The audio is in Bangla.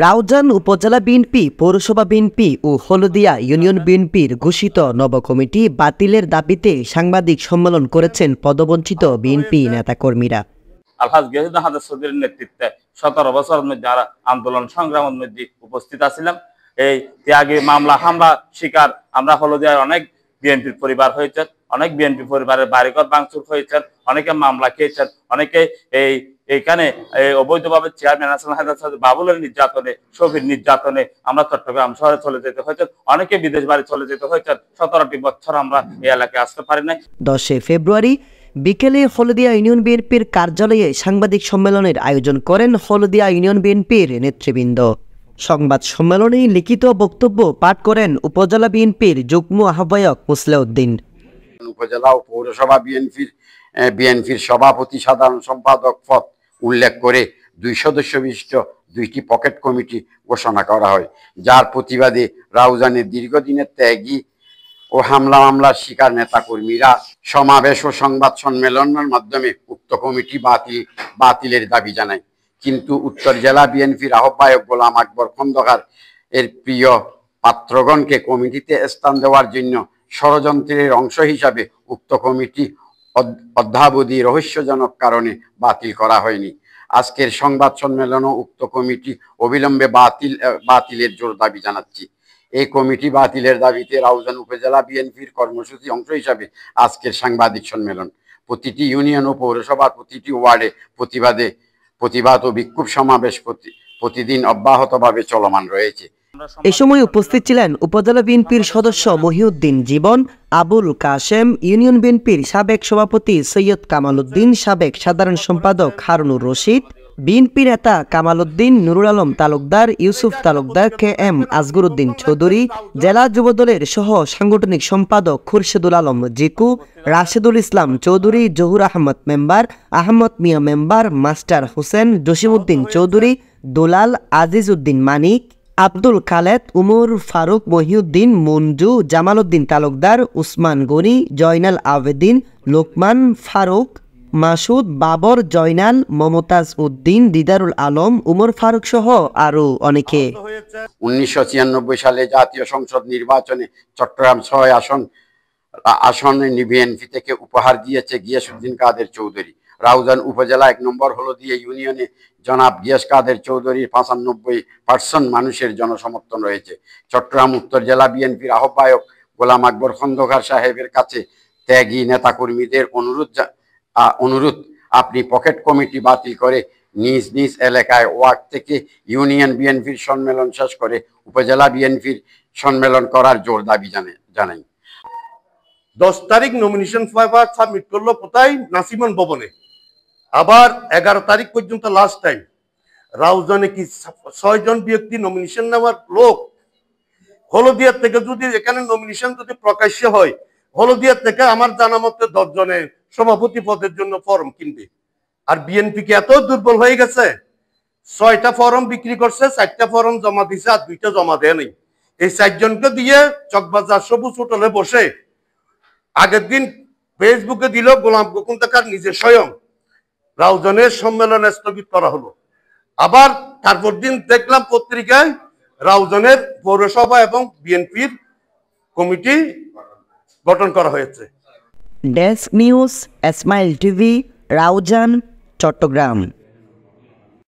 রাউজান উপজেলা বিএনপি, পৌরসভা বিএনপি ও হলদিয়া ইউনিয়ন বিএনপির ঘোষিত নব কমিটি বাতিলের দাবিতে সাংবাদিক সম্মেলন করেছেন পদবঞ্চিত বিএনপি নেতাকর্মীরা। আলহাজ গিয়াসউদ্দিন হাজার চৌধুরীর নেতৃত্বে 17 বছরের মধ্যে যারা আন্দোলন সংগ্রামের মধ্যে উপস্থিত আছিলাম, এই ত্যাগে মামলা হামলা শিকার আমরা হলদিয়ার অনেক বিএনপির পরিবার হয়েছে, অনেক বিএনপি পরিবারের বাড়িঘর ভাঙচুর হয়েছেন, অনেকে মামলা খেয়েছেন, অনেকে এইখানে অবৈধভাবে চেয়ারম্যান হাসান হায়দার বাবুলের নির্যাতনে, শফির নির্যাতনে আমরা চট্টগ্রাম শহরে চলে যেতে হয়েছে, অনেকে বিদেশ বাড়ি চলে যেতে হয়েছে। 17টি বছর আমরা এই এলাকায় আসতে পারি নাই। 10 ফেব্রুয়ারি বিকেলে হলদিয়া ইউনিয়ন বিএনপির কার্যালয়ে সাংবাদিক সম্মেলনের আয়োজন করেন হলদিয়া ইউনিয়ন বিএনপির নেতৃবৃন্দ। সংবাদ সম্মেলনে লিখিত বক্তব্য পাঠ করেন উপজেলা বিএনপির যুগ্ম আহ্বায়ক মুসলেউদ্দিন। উপজেলা ও পৌরসভা বিএনপির সভাপতি সাধারণ সম্পাদক পদ উল্লেখ করে 2 সদস্য বিশিষ্ট 2টি পকেট কমিটি ঘোষণা করা হয়, যার প্রতিবাদে রাউজানের দীর্ঘদিনের ত্যাগী ও হামলা মামলার শিকার নেতাকর্মীরা সমাবেশ ও সংবাদ সম্মেলনের মাধ্যমে উক্ত কমিটি বাতিলের দাবি জানায়। কিন্তু উত্তর জেলা বিএনপির আহ্বায়ক গোলাম আকবর খন্দকার এর প্রিয় পাত্রগণকে কমিটিতে স্থান দেওয়ার জন্য ষড়যন্ত্রের অংশ হিসাবে উক্ত কমিটি অদ্যাবধি রহস্যজনক কারণে বাতিল করা হয়নি। আজকের সংবাদ সম্মেলনে উক্ত কমিটি অবিলম্বে বাতিলের জোর দাবি জানাচ্ছি। এই কমিটি বাতিলের দাবিতে রাউজান উপজেলা বিএনপির কর্মসূচি অংশ হিসাবে আজকের সাংবাদিক সম্মেলন। প্রতিটি ইউনিয়ন ও পৌরসভার প্রতিটি ওয়ার্ডে প্রতিবাদ ও বিক্ষোভ সমাবেশ প্রতিদিন অব্যাহতভাবে চলমান রয়েছে। এ সময় উপস্থিত ছিলেন উপজেলা বিএনপির সদস্য মহিউদ্দিন জীবন, আবুল কাশেম, ইউনিয়ন বিএনপির সাবেক সভাপতি সৈয়দ কামাল উদ্দিন, সাবেক সাধারণ সম্পাদক হারুনুর রশিদ, বিএনপি নেতা কামাল উদ্দিন, নুরুল আলম তালুকদার, ইউসুফ তালুকদার, KM আসগরউদ্দিন চৌধুরী, জেলা যুবদলের সহ সাংগঠনিক সম্পাদক খুরশেদুল আলম জিকু, রাশেদুল ইসলাম চৌধুরী, জহুর আহমদ মেম্বার, আহমদ মিয়া মেম্বার, মাস্টার হোসেন, জসিমউদ্দিন চৌধুরী, দুলাল, আজিজ উদ্দিন মানিক, আব্দুল খালেদ, উমর ফারুক, মহিউদ্দিন, মঞ্জু, জামাল উদ্দিন তালুকদার, উসমান গনি, জয়নাল আবেদিন, লোকমান, ফারুক, মাসুদ, বাবর, জয়নাল, মমতাজ উদ্দিন, দিদারুল আলম, উমর ফারুক সহ আরো অনেকে। 1996 সালে জাতীয় সংসদ নির্বাচনে চট্টগ্রাম 6 আসনে বিএনপি থেকে উপহার দিয়েছে গিয়াসউদ্দিন কাদের চৌধুরী। রাউজান উপজেলা 1 নম্বর হলদিয়া ইউনিয়নে জনাব গিয়াস কাদের চৌধুরীর 95% মানুষের জনসমর্থন রয়েছে। চট্টগ্রাম উত্তর জেলা বিএনপির আহ্বায়ক গোলাম আকবর খন্দকার সাহেবের কাছে ত্যাগী নেতাকর্মীদের অনুরোধ আপনি পকেট কমিটি বাতিল করে নিজ নিজ এলাকায় ওয়ার্ড থেকে ইউনিয়ন বিএনপির সম্মেলন শেষ করে উপজেলা বিএনপির সম্মেলন করার জোর দাবি জানাই। 10 তারিখ নমিনেশন পেপার সাবমিট করলো কোথায়? নাসিমান ভবনে। আবার 11 তারিখ পর্যন্ত লাস্ট টাইম। রাউজানে কি 6 জন ব্যক্তি নমিনেশন নেওয়ার লোক? হলদিয়া থেকে যদি এখানে নমিনেশন যদি প্রকাশ্য হয়, হলদিয়া থেকে আমার জানা মতে 10 জনের সভাপতি পদের জন্য ফর্ম কিনবে। আর বিএনপি কি এত দুর্বল হয়ে গেছে? 6টা ফর্ম বিক্রি করছে, 4টা ফর্ম জমা দিছে, আর 2টা জমা দেয় নাই। এই 4 জনকে দিয়ে চকবাজার সবুজ হোটেলে বসে আগের দিন ফেসবুকে দিল গোলাম খন্দকার নিজে স্বয়ং রাউজানের সম্মেলন স্থগিত করা হলো। আবার তারপর দিন দেখলাম পত্রিকায় রাউজানের পৌরসভা এবং বিএনপির কমিটি গঠন করা হয়েছে। Desk news, Smile TV, Raozan, Chittagong.